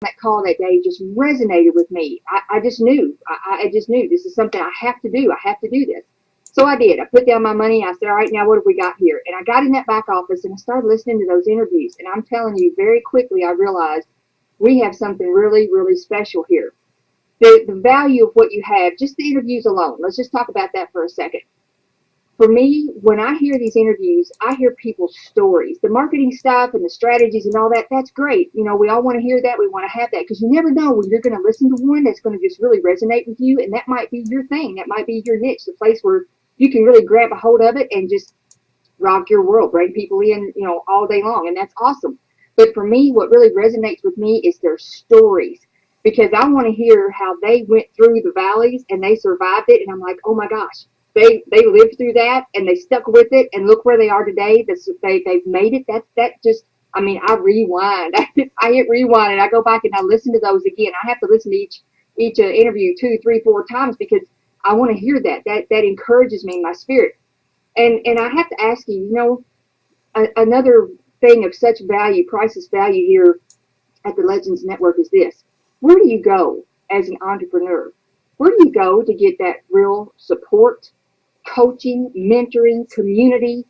that call that day just resonated with me. I just knew. I just knew this is something I have to do. I have to do this. So I did. I put down my money. I said, all right, now what have we got here? And I got in that back office and I started listening to those interviews. And I'm telling you, very quickly I realized we have something really, really special here. The value of what you have, just the interviews alone. Let's just talk about that for a second. For me, when I hear these interviews, I hear people's stories. The marketing stuff and the strategies and all that, that's great. You know, we all want to hear that. We want to have that because you never know when you're going to listen to one that's going to just really resonate with you. And that might be your thing. That might be your niche, the place where you can really grab a hold of it and just rock your world, bring people in, you know, all day long. And that's awesome. But for me, what really resonates with me is their stories, because I want to hear how they went through the valleys and they survived it. And I'm like, oh my gosh, they lived through that and they stuck with it. And look where they are today. They've made it. That just, I mean, I rewind. I hit rewind and I go back and I listen to those again. I have to listen to each interview 2, 3, 4 times because I want to hear that. That encourages me in my spirit. And I have to ask you, you know, another thing of such value, priceless value here at the Legends Network is this. Where do you go as an entrepreneur? Where do you go to get that real support, coaching, mentoring, community,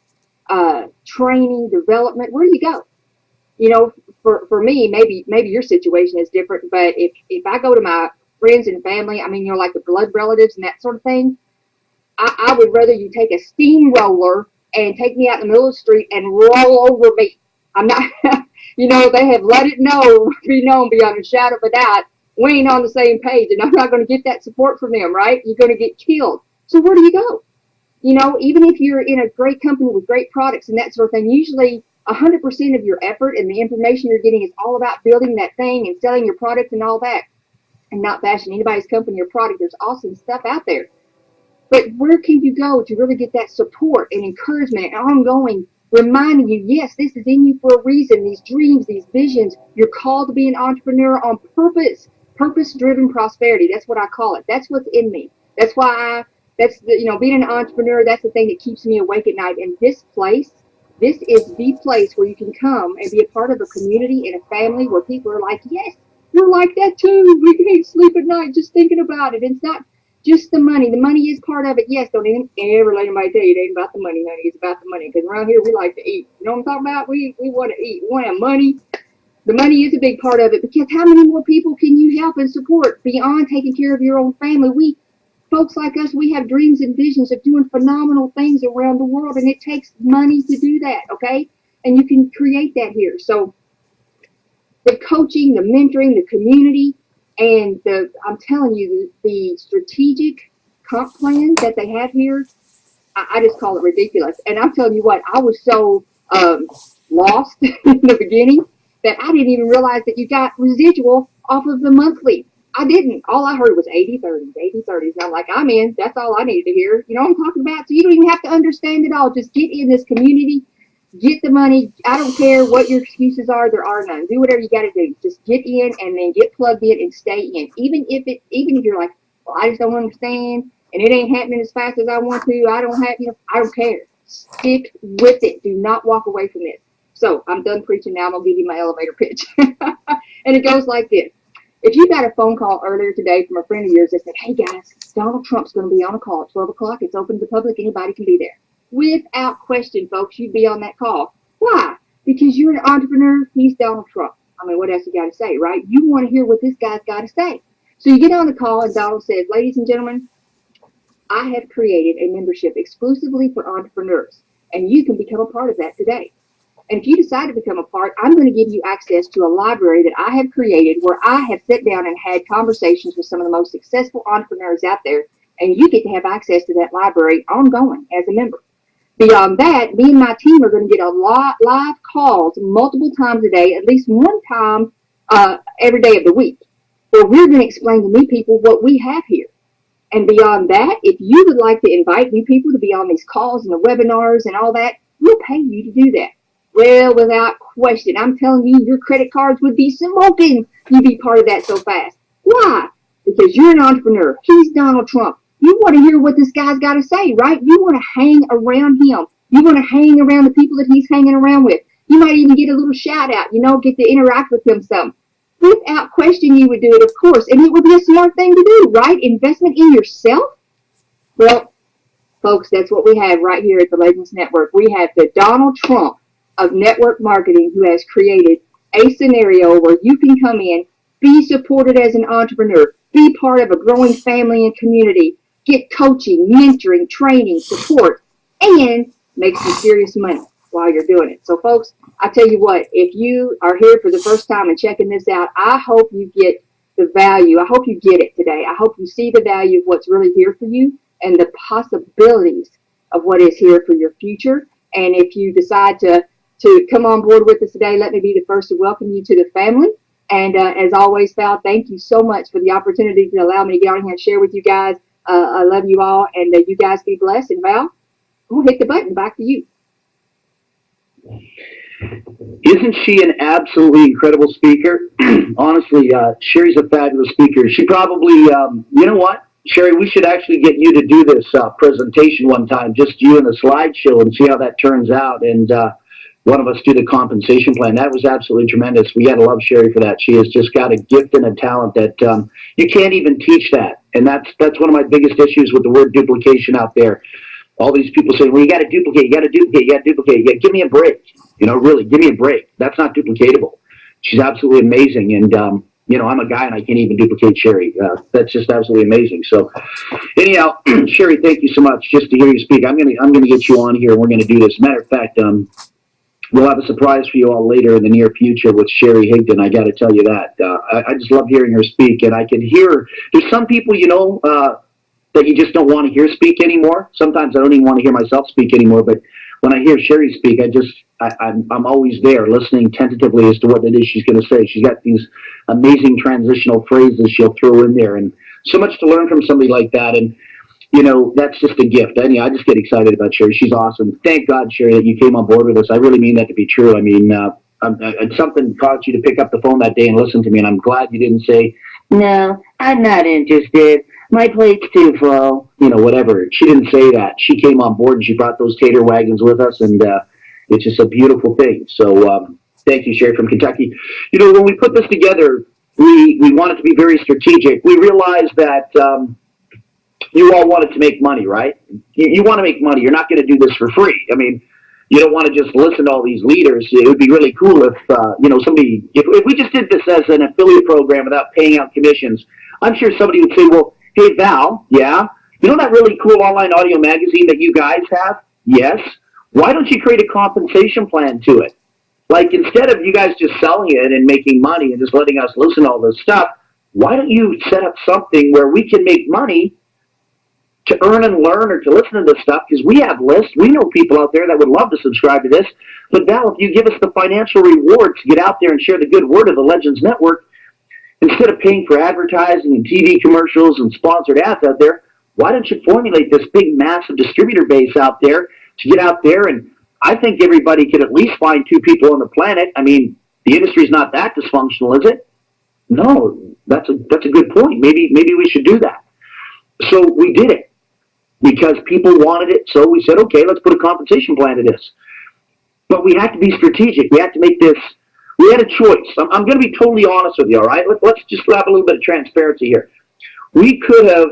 training, development? Where do you go? You know, for me, maybe your situation is different, but if I go to my friends and family, I mean, you know, like the blood relatives and that sort of thing, I would rather you take a steamroller and take me out in the middle of the street and roll over me. I'm not, you know, they have let it be known beyond a shadow of a doubt, we ain't on the same page, and I'm not going to get that support from them, right? You're going to get killed. So where do you go? You know, even if you're in a great company with great products and that sort of thing, usually 100% of your effort and the information you're getting is all about building that thing and selling your product and all that, and not bashing anybody's company or product. There's awesome stuff out there. But where can you go to really get that support and encouragement and ongoing reminding you, yes, this is in you for a reason, these dreams, these visions, you're called to be an entrepreneur on purpose, purpose-driven prosperity. That's what I call it. That's what's in me. That's why being an entrepreneur, that's the thing that keeps me awake at night. And this is the place where you can come and be a part of a community and a family where people are like, yes, we're like that too. We can't sleep at night just thinking about it. It's not just the money. The money is part of it. Yes, don't even ever let anybody tell you it ain't about the money, honey. It's about the money. Because around here, we like to eat. You know what I'm talking about? We want to eat. We want to have money. The money is a big part of it. Because how many more people can you help and support beyond taking care of your own family? Folks like us, we have dreams and visions of doing phenomenal things around the world. And it takes money to do that, okay? And you can create that here. So the coaching, the mentoring, the community, and I'm telling you, the strategic comp plan that they have here, I just call it ridiculous. And I'm telling you what, I was so lost in the beginning that I didn't even realize that you got residual off of the monthly. I didn't. All I heard was 80-30s, 80-30s. And I'm like, I'm in. That's all I needed to hear. You know what I'm talking about? So you don't even have to understand it all. Just get in this community. Get the money. I don't care what your excuses are. There are none. Do whatever you got to do. Just get in and then get plugged in and stay in. Even if you're like, well, I just don't understand and it ain't happening as fast as I want to. I don't care. Stick with it. Do not walk away from this. So I'm done preaching now. I'm going to give you my elevator pitch. And it goes like this. If you got a phone call earlier today from a friend of yours that said, hey guys, Donald Trump's going to be on a call at 12 o'clock. It's open to the public. Anybody can be there. Without question, folks, you'd be on that call. Why? Because you're an entrepreneur. He's Donald Trump. I mean, what else you got to say, right? You want to hear what this guy's got to say. So you get on the call and Donald says, ladies and gentlemen, I have created a membership exclusively for entrepreneurs, and you can become a part of that today. And if you decide to become a part, I'm going to give you access to a library that I have created where I have sat down and had conversations with some of the most successful entrepreneurs out there, and you get to have access to that library ongoing as a member. Beyond that, me and my team are going to get a lot live calls multiple times a day, at least one time every day of the week, where we're going to explain to new people what we have here. And beyond that, if you would like to invite new people to be on these calls and the webinars and all that, we'll pay you to do that. Well, without question, I'm telling you, your credit cards would be smoking. You'd be part of that so fast. Why? Because you're an entrepreneur. He's Donald Trump. You want to hear what this guy's got to say, right? You want to hang around him. You want to hang around the people that he's hanging around with. You might even get a little shout out, get to interact with him some. Without question, you would do it, of course. And it would be a smart thing to do, right? Investment in yourself. Well, folks, that's what we have right here at the Legends Network. We have the Donald Trump of network marketing, who has created a scenario where you can come in, be supported as an entrepreneur, be part of a growing family and community, get coaching, mentoring, training, support, and make some serious money while you're doing it. So, folks, I tell you what, if you are here for the first time and checking this out, I hope you get the value. I hope you get it today. I hope you see the value of what's really here for you and the possibilities of what is here for your future. And if you decide to come on board with us today, let me be the first to welcome you to the family. And as always, Val, thank you so much for the opportunity to allow me to get on here and share with you guys. I love you all, and you guys be blessed. And Val, I'm going to hit the button. Back to you. Isn't she an absolutely incredible speaker? Honestly, Sherry's a fabulous speaker. She probably, you know what, Sherry, we should actually get you to do this presentation one time, just you and a slideshow, and see how that turns out. And one of us do the compensation plan. That was absolutely tremendous. We got to love Sherry for that. She has just got a gift and a talent that you can't even teach that. And that's one of my biggest issues with the word duplication out there. All these people saying, well, you got to duplicate, you got to duplicate, you got to duplicate. Yeah, give me a break. You know, really, give me a break. That's not duplicatable. She's absolutely amazing. And, you know, I'm a guy and I can't even duplicate Sherry. That's just absolutely amazing. So anyhow, Sherry, thank you so much just to hear you speak. I'm gonna get you on here and we're going to do this. Matter of fact, we'll have a surprise for you all later in the near future with Sherry Higdon. I got to tell you that. I just love hearing her speak, and I can hear, there's some people, you know, that you just don't want to hear speak anymore. Sometimes I don't even want to hear myself speak anymore, but when I hear Sherry speak, I'm always there listening tentatively as to what it is she's going to say. She's got these amazing transitional phrases she'll throw in there, and so much to learn from somebody like that. And, you know, that's just a gift. I just get excited about Sherry. She's awesome. Thank God, Sherry, that you came on board with us. I really mean that to be true. I mean, something caused you to pick up the phone that day and listen to me, and I'm glad you didn't say, no, I'm not interested. My plate's too full. You know, whatever. She didn't say that. She came on board and she brought those tater wagons with us, and it's just a beautiful thing. So thank you, Sherry from Kentucky. You know, when we put this together, we wanted to be very strategic. We realized that you all wanted to make money, right? You want to make money. You're not going to do this for free. I mean, you don't want to just listen to all these leaders. It would be really cool if, you know, somebody, if we just did this as an affiliate program without paying out commissions, I'm sure somebody would say, well, hey, Val, yeah, you know that really cool online audio magazine that you guys have? Yes. Why don't you create a compensation plan to it? Like, instead of you guys just selling it and making money and just letting us listen to all this stuff, why don't you set up something where we can make money to earn and learn or to listen to this stuff? Because we have lists. We know people out there that would love to subscribe to this. But Val, if you give us the financial reward to get out there and share the good word of the Legends Network, instead of paying for advertising and TV commercials and sponsored ads out there, why don't you formulate this big, massive distributor base out there to get out there? And I think everybody could at least find 2 people on the planet. I mean, the industry's not that dysfunctional, is it? No, that's a good point. Maybe we should do that. So we did it because people wanted it. So we said, okay, let's put a compensation plan to this. But we had to be strategic. We had to make this. We had a choice. I'm going to be totally honest with you, all right? Let's just have a little bit of transparency here. We could have,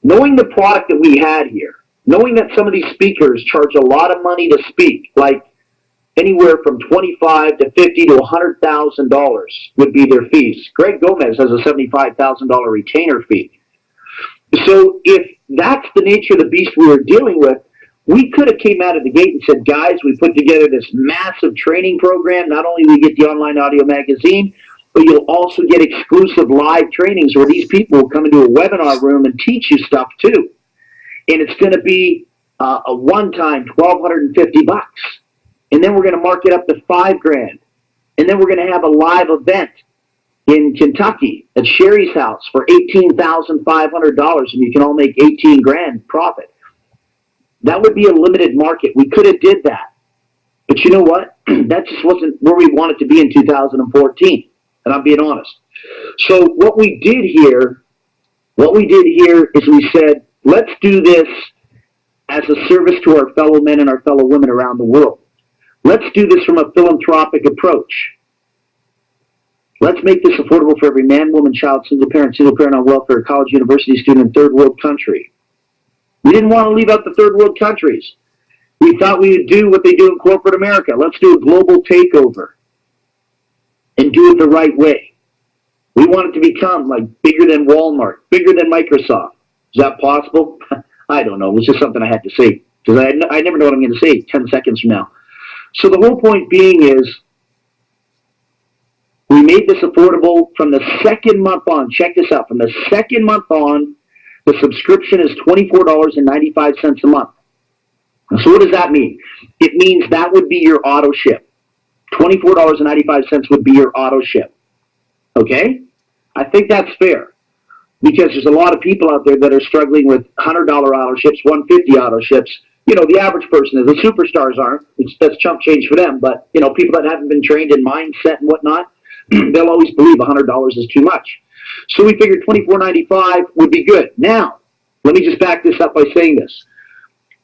knowing the product that we had here, knowing that some of these speakers charge a lot of money to speak, like anywhere from $25,000 to $50,000 to $100,000 would be their fees. Greg Gomez has a $75,000 retainer fee. So if that's the nature of the beast we were dealing with, we could have came out of the gate and said, guys, we put together this massive training program. Not only do we get the online audio magazine, but you'll also get exclusive live trainings where these people will come into a webinar room and teach you stuff too. And it's going to be a one-time $1,250. And then we're going to mark it up to $5,000. And then we're going to have a live event in Kentucky at Sherry's house for $18,500, and you can all make $18,000 profit. That would be a limited market. We could have did that. But you know what? That just wasn't where we wanted to be in 2014. And I'm being honest. So what we did here is we said, let's do this as a service to our fellow men and our fellow women around the world. Let's do this from a philanthropic approach. Let's make this affordable for every man, woman, child, single parent on welfare, college, university student, and third world country. We didn't want to leave out the third world countries. We thought we would do what they do in corporate America. Let's do a global takeover and do it the right way. We want it to become like bigger than Walmart, bigger than Microsoft. Is that possible? I don't know. It was just something I had to say because I never know what I'm going to say 10 seconds from now. So the whole point being is we made this affordable from the second month on. Check this out. From the second month on, the subscription is $24.95 a month. So what does that mean? It means that would be your auto ship. $24.95 would be your auto ship. Okay? I think that's fair because there's a lot of people out there that are struggling with $100 auto ships, $150 auto ships. You know, the average person is. The superstars aren't. That's chump change for them. But, you know, people that haven't been trained in mindset and whatnot, they'll always believe $100 is too much. So we figured $24.95 would be good. Now, let me just back this up by saying this.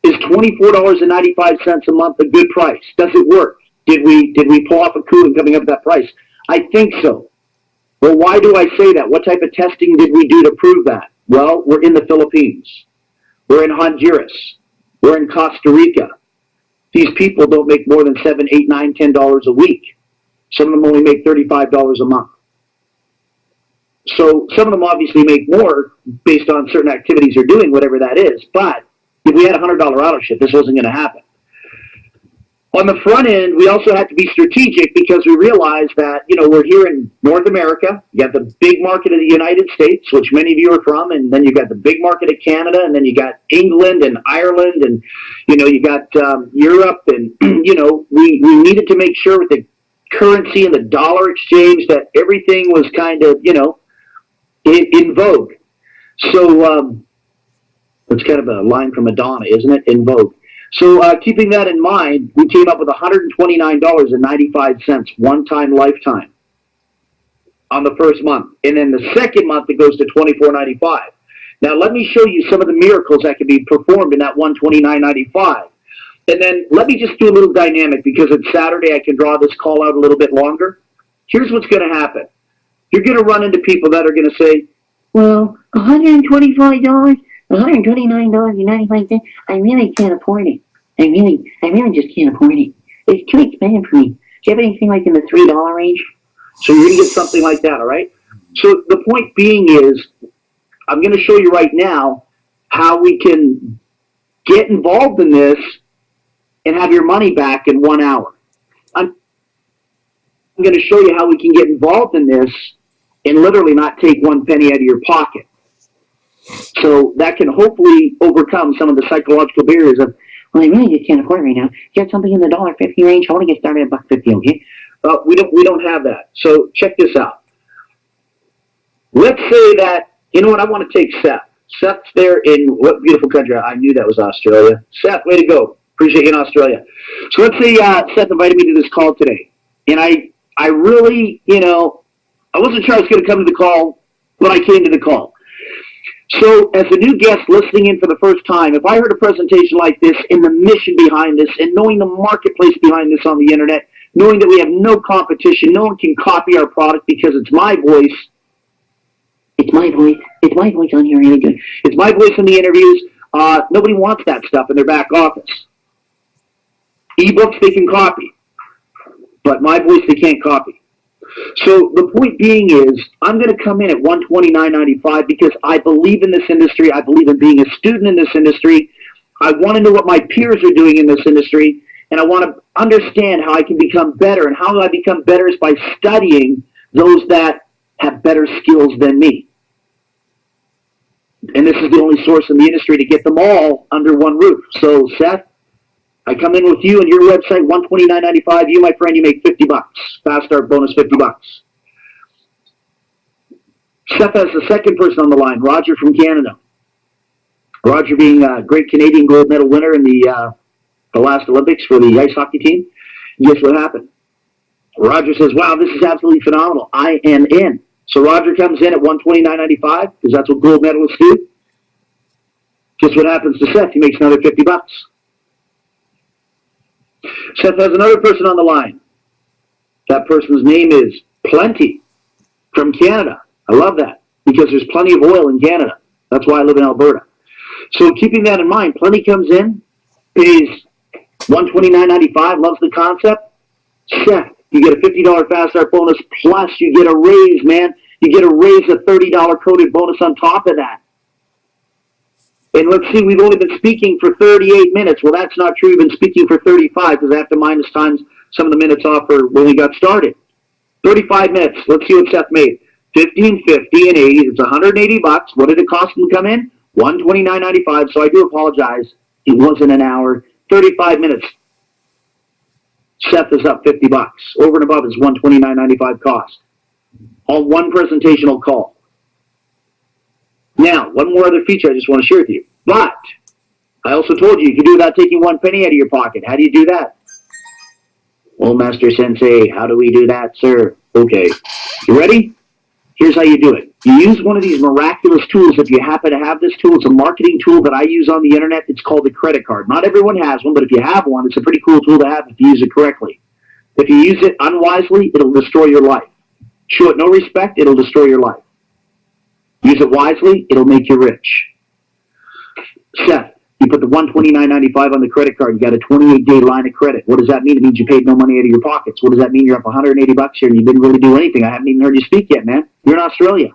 Is $24.95 a month a good price? Does it work? Did we pull off a coup in coming up with that price? I think so. Well, why do I say that? What type of testing did we do to prove that? Well, we're in the Philippines. We're in Honduras. We're in Costa Rica. These people don't make more than $7, $8, $9, $10 a week. Some of them only make $35 a month. So some of them obviously make more based on certain activities they're doing, whatever that is. But if we had a $100 auto ship, this wasn't going to happen. On the front end, we also had to be strategic because we realized that, you know, we're here in North America. You have the big market of the United States, which many of you are from, and then you got the big market of Canada, and then you got England and Ireland, and, you know, you got Europe, and, you know, we needed to make sure with the currency and the dollar exchange that everything was kind of, you know, in vogue. So it's kind of a line from Madonna, isn't it? In vogue. So keeping that in mind, we came up with $129.95 one-time lifetime on the first month. And then the second month, it goes to $24.95. Now, let me show you some of the miracles that can be performed in that $129.95. And then let me just do a little dynamic because it's Saturday. I can draw this call out a little bit longer. Here's what's going to happen. You're going to run into people that are going to say, well, $125, $129.95, I really can't afford it. I really just can't afford it. It's too expensive for me. Do you have anything like in the $3 range? So you're going to get something like that, all right? So the point being is, I'm going to show you right now how we can get involved in this and have your money back in 1 hour. I'm going to show you how we can get involved in this and literally not take 1 penny out of your pocket. So that can hopefully overcome some of the psychological barriers of, well, I really just can't afford it right now. Get something in the $1.50 range. I want to get started at $1.50, okay? We don't have that. So check this out. Let's say that, you know what, I want to take Seth. Seth's there in what beautiful country? I knew that was Australia. Seth, way to go. Appreciate you in Australia. So let's say Seth invited me to this call today. And I really, you know, I wasn't sure I was going to come to the call, but I came to the call. So as a new guest listening in for the first time, if I heard a presentation like this and the mission behind this and knowing the marketplace behind this on the internet, knowing that we have no competition, no one can copy our product because it's my voice. It's my voice. It's my voice on here really good. It's my voice in the interviews. Nobody wants that stuff in their back office. E-books they can copy, but my voice they can't copy. So the point being is, I'm going to come in at $129.95 because I believe in this industry. I believe in being a student in this industry. I want to know what my peers are doing in this industry, and I want to understand how I can become better. And how I become better is by studying those that have better skills than me. And this is the only source in the industry to get them all under one roof. So, Seth, I come in with you and your website, $129.95. You, my friend, you make $50. Fast start bonus, $50. Seth has the second person on the line, Roger from Canada. Roger being a great Canadian gold medal winner in the last Olympics for the ice hockey team. Guess what happened? Roger says, wow, this is absolutely phenomenal. I am in. So Roger comes in at $129.95 because that's what gold medalists do. Guess what happens to Seth? He makes another $50. Seth has another person on the line. That person's name is Plenty. from Canada. I love that because there's plenty of oil in Canada. That's why I live in Alberta. So keeping that in mind, Plenty comes in, pays $129.95, loves the concept. Seth, you get a $50 Fast Start bonus, plus you get a raise, man. You get a raise, a $30 coded bonus on top of that. And let's see, we've only been speaking for 38 minutes. Well, that's not true. We've been speaking for 35 because I have to minus times some of the minutes off for when we got started. 35 minutes. Let's see what Seth made. 15, 50, and 80. It's $180. What did it cost him to come in? $129.95. So I do apologize. It wasn't an hour. 35 minutes. Seth is up $50. Over and above his $129.95 cost. On one presentational call. Now, one more other feature I just want to share with you. But I also told you can do it without taking one penny out of your pocket. How do you do that? Well, Master Sensei, how do we do that, sir? Okay. You ready? Here's how you do it. You use one of these miraculous tools. If you happen to have this tool, it's a marketing tool that I use on the internet. It's called a credit card. Not everyone has one, but if you have one, it's a pretty cool tool to have if you use it correctly. If you use it unwisely, it'll destroy your life. Show it no respect, it'll destroy your life. Use it wisely, it'll make you rich. Seth, you put the $129.95 on the credit card. You got a 28-day line of credit. What does that mean? It means you paid no money out of your pockets. What does that mean? You're up $180 here and you didn't really do anything. I haven't even heard you speak yet, man. You're in Australia.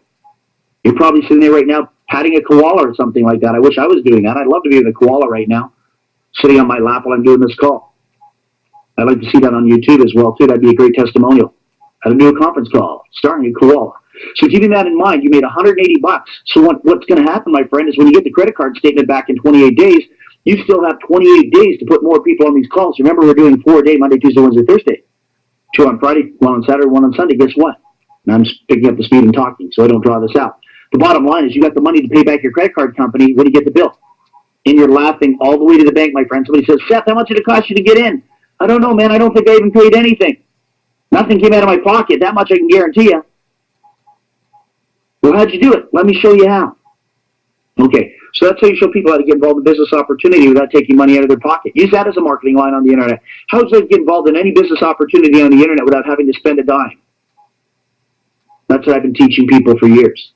You're probably sitting there right now patting a koala or something like that. I wish I was doing that. I'd love to be with a koala right now, sitting on my lap while I'm doing this call. I'd like to see that on YouTube as well, too. That'd be a great testimonial. How to do a conference call starring a koala. So keeping that in mind, you made $180. So what's going to happen, my friend, is when you get the credit card statement back in 28 days, you still have 28 days to put more people on these calls. Remember, we're doing 4-a-day, Monday, Tuesday, Wednesday, Thursday. 2 on Friday, 1 on Saturday, 1 on Sunday. Guess what? And I'm just picking up the speed and talking, so I don't draw this out. The bottom line is you got the money to pay back your credit card company when you get the bill. And you're laughing all the way to the bank, my friend. Somebody says, Seth, how much did it cost you to get in? I don't know, man. I don't think I even paid anything. Nothing came out of my pocket. That much I can guarantee you. Well, how'd you do it? Let me show you how. Okay, so that's how you show people how to get involved in business opportunity without taking money out of their pocket. Use that as a marketing line on the internet. How does it get involved in any business opportunity on the internet without having to spend a dime? That's what I've been teaching people for years.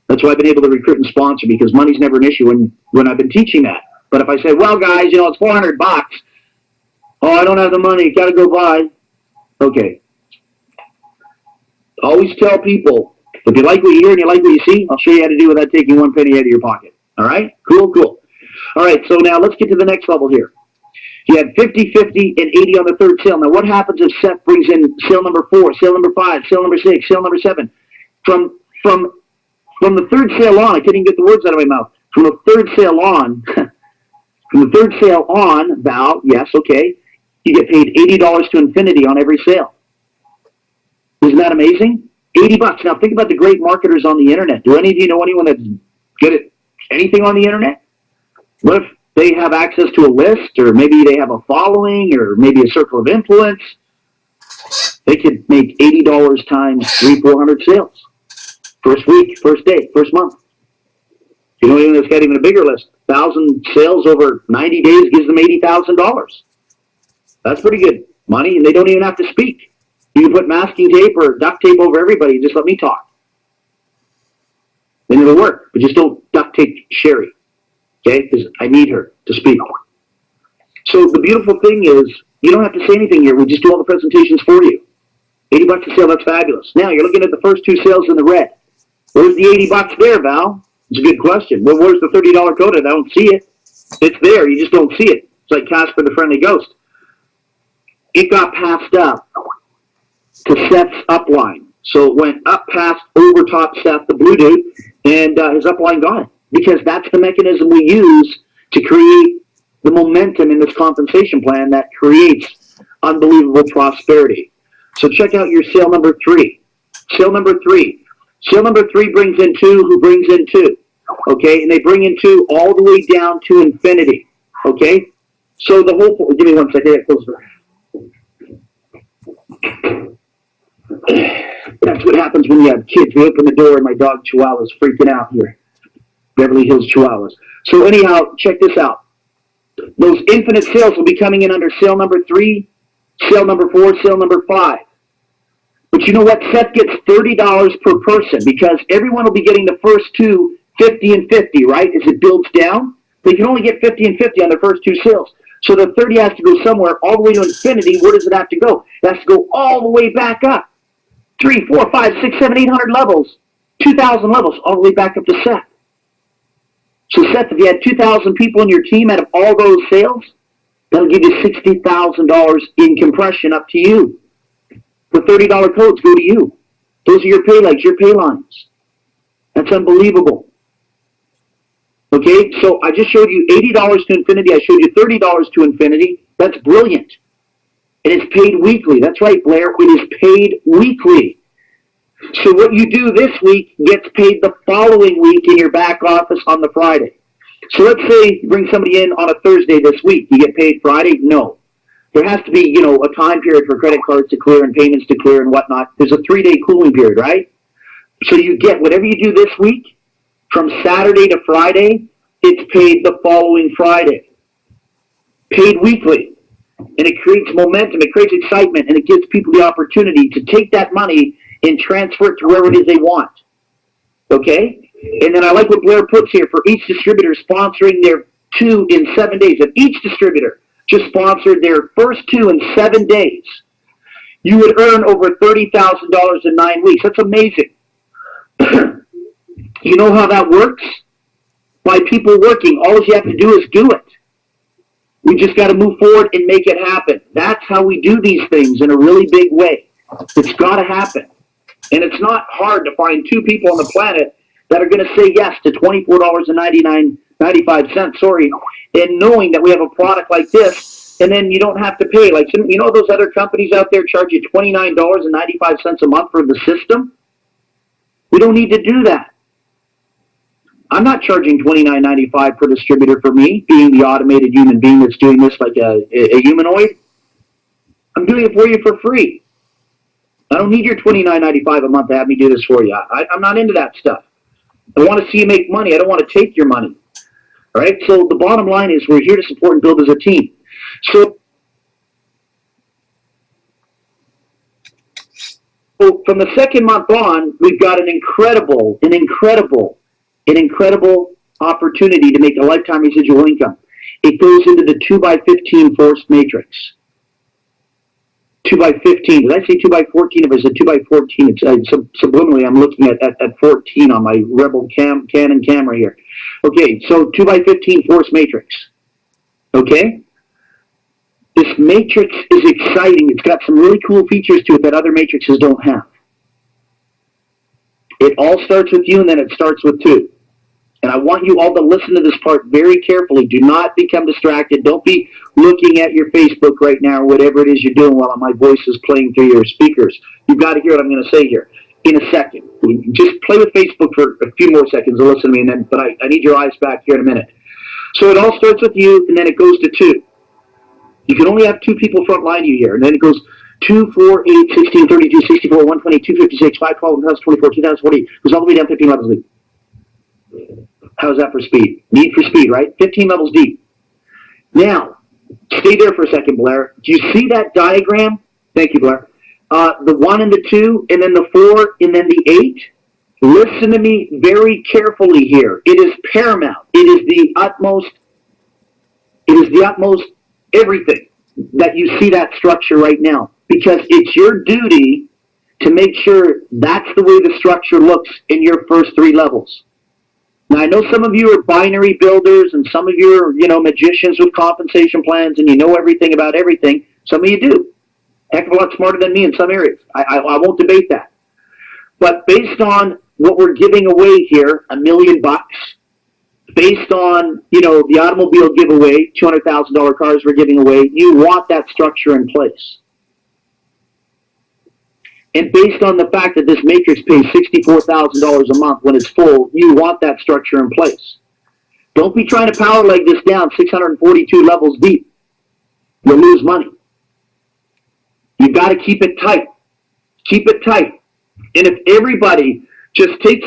That's why I've been able to recruit and sponsor, because money's never an issue when I've been teaching that. But if I say, well, guys, it's $400. Oh, I don't have the money. Got to go buy. Okay. Always tell people, if you like what you hear and you like what you see, I'll show you how to do it without taking one penny out of your pocket. All right? Cool, cool. All right, so now let's get to the next level here. You had 50, 50, and 80 on the third sale. Now, what happens if Seth brings in sale number 4, sale number 5, sale number 6, sale number 7? From the third sale on, I couldn't even get the words out of my mouth. From the third sale on, Val, yes, okay, you get paid $80 to infinity on every sale. Isn't that amazing? $80. Now think about the great marketers on the internet. Do any of you know anyone that's good at anything on the internet? What if they have access to a list, or maybe they have a following, or maybe a circle of influence? They could make $80 times 300-400 sales. First week, first day, first month. You know anyone that's got even a bigger list? 1,000 sales over 90 days gives them $80,000. That's pretty good money, and they don't even have to speak. You can put masking tape or duct tape over everybody and just let me talk. Then it'll work, but just don't duct tape Sherry, okay? Because I need her to speak. So the beautiful thing is, you don't have to say anything here. We just do all the presentations for you. $80 a sale, that's fabulous. Now, you're looking at the first 2 sales in the red. Where's the $80 there, Val? It's a good question. Well, where's the $30 coded? I don't see it. It's there. You just don't see it. It's like Casper the Friendly Ghost. It got passed up to Seth's upline. So it went up past over top Seth, the blue dude, and his upline got it. Because that's the mechanism we use to create the momentum in this compensation plan that creates unbelievable prosperity. So check out your sale number 3. Sale number 3. Sale number 3 brings in 2, who brings in 2. Okay, and they bring in 2 all the way down to infinity. Okay, so the whole, give me one second, close the door. That's what happens when you have kids. We open the door and my dog Chihuahua's freaking out here. Beverly Hills Chihuahuas. So anyhow, check this out. Those infinite sales will be coming in under sale number 3, sale number 4, sale number 5. But you know what? Seth gets $30 per person because everyone will be getting the first two 50 and 50, right? As it builds down, they can only get 50 and 50 on their first two sales. So the 30 has to go somewhere all the way to infinity. Where does it have to go? It has to go all the way back up. 3, 4, 5, 6, 7, 800 levels, 2,000 levels, all the way back up to Seth. So Seth, if you had 2,000 people in your team out of all those sales, that'll give you $60,000 in compression up to you. The $30 codes go to you. Those are your pay legs, your pay lines. That's unbelievable. Okay, so I just showed you $80 to infinity. I showed you $30 to infinity. That's brilliant. It is paid weekly. That's right, Blair. It is paid weekly. So what you do this week gets paid the following week in your back office on the Friday. So let's say you bring somebody in on a Thursday this week. You get paid Friday? No. There has to be, a time period for credit cards to clear and payments to clear and whatnot. There's a 3-day cooling period, right? So you get whatever you do this week, from Saturday to Friday, it's paid the following Friday. Paid weekly. And it creates momentum, it creates excitement, and it gives people the opportunity to take that money and transfer it to wherever it is they want. Okay? And then I like what Blair puts here, for each distributor sponsoring their 2 in 7 days. If each distributor just sponsored their first 2 in 7 days, you would earn over $30,000 in 9 weeks. That's amazing. You know how that works? By people working. All you have to do is do it. We just got to move forward and make it happen. That's how we do these things in a really big way. It's got to happen. And it's not hard to find 2 people on the planet that are going to say yes to $24.95, and knowing that we have a product like this, and then you don't have to pay. Like, those other companies out there charge you $29.95 a month for the system? We don't need to do that. I'm not charging $29.95 per distributor for me, being the automated human being that's doing this like a humanoid. I'm doing it for you for free. I don't need your $29.95 a month to have me do this for you. I'm not into that stuff. I want to see you make money. I don't want to take your money. All right? So the bottom line is we're here to support and build as a team. So from the second month on, we've got an incredible opportunity to make a lifetime residual income. It goes into the 2x15 forced matrix. 2x15. Did I say 2x14? If I said 2x14, it's subliminally I'm looking at 14 on my Rebel Canon camera here. Okay, so 2x15 forced matrix. Okay? This matrix is exciting. It's got some really cool features to it that other matrices don't have. It all starts with you, and then it starts with 2. And I want you all to listen to this part very carefully. Do not become distracted. Don't be looking at your Facebook right now or whatever it is you're doing while my voice is playing through your speakers. You've got to hear what I'm going to say here in a second. Just play with Facebook for a few more seconds and listen to me, but I need your eyes back here in a minute. So it all starts with you, and then it goes to 2. You can only have 2 people front line you here, and then it goes 2, 4, 8, 16, 32, 64, 120, 256, 512, 2024, 2040. It goes all the way down 15 levels deep. How's that for speed? Need for speed, right? 15 levels deep. Now, stay there for a second, Blair. Do you see that diagram? Thank you, Blair. The 1 and the 2, and then the 4, and then the 8. Listen to me very carefully here. It is paramount. It is the utmost everything that you see that structure right now, because it's your duty to make sure that's the way the structure looks in your first 3 levels. Now, I know some of you are binary builders, and some of you are, magicians with compensation plans, and you know everything about everything. Some of you do. Heck of a lot smarter than me in some areas. I won't debate that. But based on what we're giving away here, $1 million, based on, the automobile giveaway, $200,000 cars we're giving away, you want that structure in place. And based on the fact that this matrix pays $64,000 a month when it's full, you want that structure in place. Don't be trying to power leg this down 642 levels deep. You'll lose money. You've got to keep it tight. Keep it tight. And if everybody just takes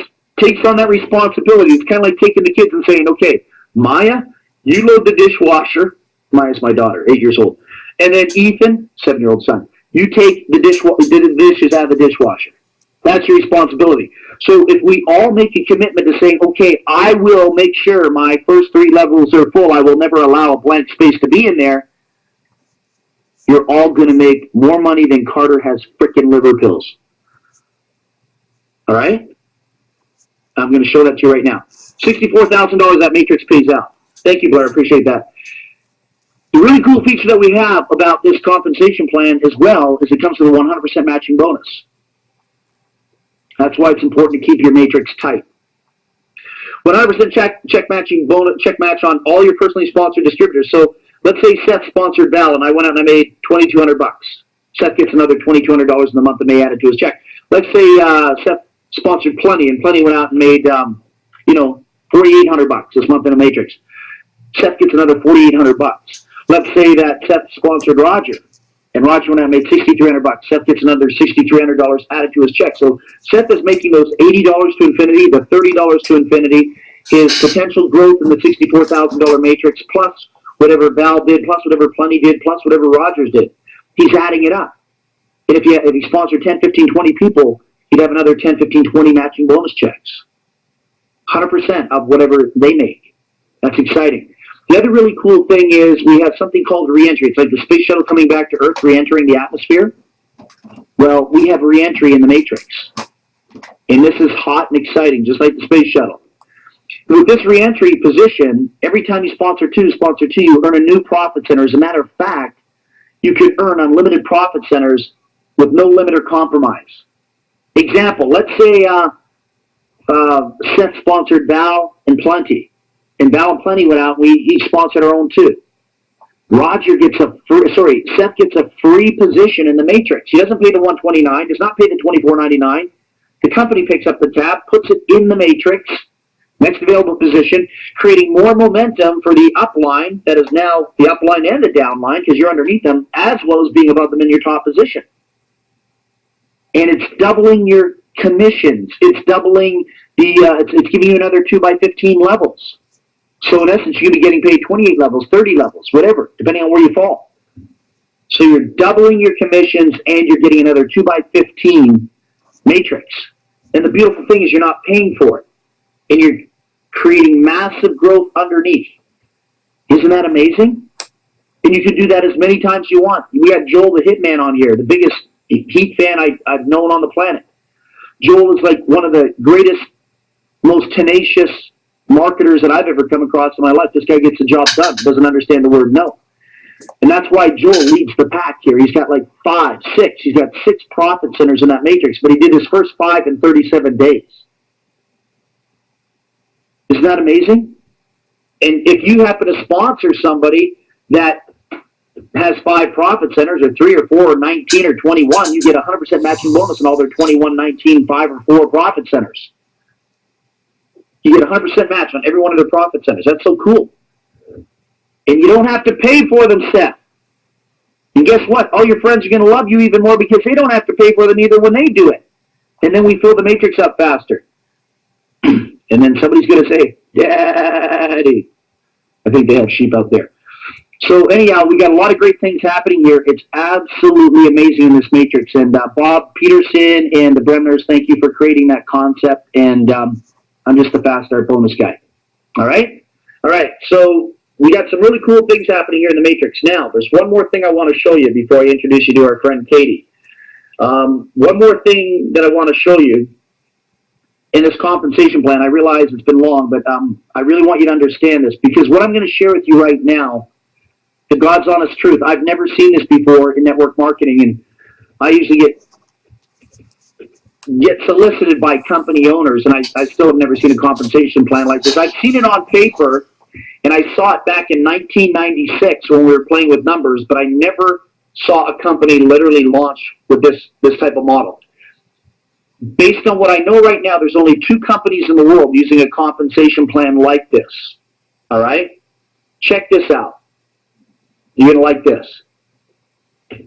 on that responsibility, it's kind of like taking the kids and saying, okay, Maya, you load the dishwasher. Maya's my daughter, 8 years old. And then Ethan, 7-year-old son, You take the dishes out of the dishwasher. That's your responsibility. So if we all make a commitment to saying, okay, I will make sure my first 3 levels are full, I will never allow a blank space to be in there, you're all going to make more money than Carter has frickin' liver pills. All right? I'm going to show that to you right now. $64,000 that matrix pays out. Thank you, Blair. Appreciate that. The really cool feature that we have about this compensation plan as well is it comes with a 100% matching bonus. That's why it's important to keep your matrix tight. 100% check matching bonus, check match on all your personally sponsored distributors. So let's say Seth sponsored Val, and I went out and I made $2,200. Seth gets another $2,200 in the month of May added to his check. Let's say Seth sponsored Plenty, and Plenty went out and made $4,800 this month in a matrix. Seth gets another $4,800. Let's say that Seth sponsored Roger, and Roger went out and made $6,300. Seth gets another $6,300 added to his check. So Seth is making those $80 to infinity, the $30 to infinity, his potential growth in the $64,000 matrix, plus whatever Val did, plus whatever Plenty did, plus whatever Rogers did. He's adding it up. And if he sponsored 10, 15, 20 people, he'd have another 10, 15, 20 matching bonus checks. 100% of whatever they make. That's exciting. The other really cool thing is we have something called re-entry. It's like the space shuttle coming back to Earth, re-entering the atmosphere. Well, we have re-entry in the matrix. And this is hot and exciting, just like the space shuttle. With this re-entry position, every time you sponsor two, you earn a new profit center. As a matter of fact, you could earn unlimited profit centers with no limit or compromise. Example, let's say Seth sponsored Val and Plenty. And Val and Plenty went out, we each sponsored our own too. Seth gets a free position in the matrix. He doesn't pay the $129, does not pay the $24.99. The company picks up the tab, puts it in the matrix, next available position, creating more momentum for the upline that is now the upline and the downline because you're underneath them, as well as being above them in your top position. And it's doubling your commissions. It's doubling it's giving you another 2 by 15 levels. So in essence, you're going to be getting paid 28 levels, 30 levels, whatever, depending on where you fall. So you're doubling your commissions and you're getting another 2 by 15 matrix. And the beautiful thing is you're not paying for it. And you're creating massive growth underneath. Isn't that amazing? And you can do that as many times as you want. We had Joel the Hitman on here, the biggest Heat fan I've known on the planet. Joel is like one of the greatest, most tenacious marketers that I've ever come across in my life. This guy gets the job done, doesn't understand the word no. And that's why Joel leads the pack here. He's got like 5, 6. He's got 6 profit centers in that matrix, but he did his first 5 in 37 days. Isn't that amazing? And if you happen to sponsor somebody that has 5 profit centers, or 3 or 4 or 19 or 21, you get 100% matching bonus on all their 21, 19, 5 or 4 profit centers. You get 100% match on every one of their profit centers. That's so cool. And you don't have to pay for them, Seth. And guess what? All your friends are going to love you even more because they don't have to pay for them either when they do it. And then we fill the matrix up faster. And then somebody's going to say, Daddy. I think they have sheep out there. So anyhow, we got a lot of great things happening here. It's absolutely amazing in this matrix. And Bob Peterson and the Bremners, thank you for creating that concept. And I'm just the fast start bonus guy. All right? All right. So we got some really cool things happening here in the matrix. Now, there's one more thing I want to show you before I introduce you to our friend Katie. One more thing that I want to show you in this compensation plan. I realize it's been long, but I really want you to understand this because what I'm going to share with you right now, the God's honest truth, I've never seen this before in network marketing, and I usually get solicited by company owners, and I still have never seen a compensation plan like this. I've seen it on paper, and I saw it back in 1996 when we were playing with numbers, but I never saw a company literally launch with this type of model. Based on what I know right now, there's only 2 companies in the world using a compensation plan like this. All right? Check this out. You're going to like this.